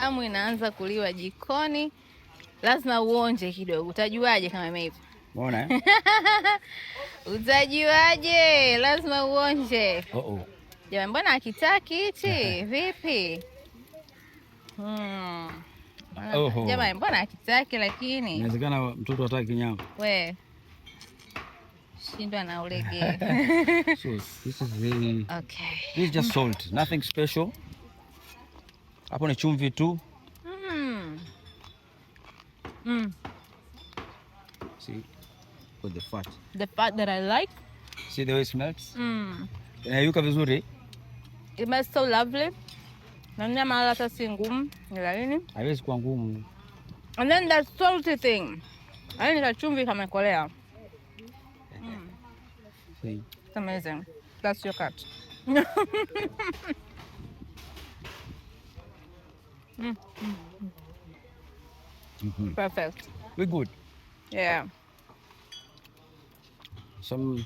Tamu inaanza kuliwa jikoni, lazima uonje kidogo. Utajuaje kama imeiva? Umeona Utajuaje? Lazima uonje. Jamani, mbona akitaki hichi? Vipi? Jamani, mbona akitaki lakini? Inawezekana mtoto hataki nyama. We. Shindwa na ulege. So this is very okay. This is just salt, nothing special. Hapo ni chumvi tu. See, with the fat. The fat that I like. See the way it smells? Inayuka vizuri. It smells so lovely. Na nyama hata si ngumu, ni laini. Haiwezi kuwa ngumu. And then that salty thing. Yaani ka chumvi kamekolea. See. It's amazing. That's your cut. Perfect. We're good. Yeah. Some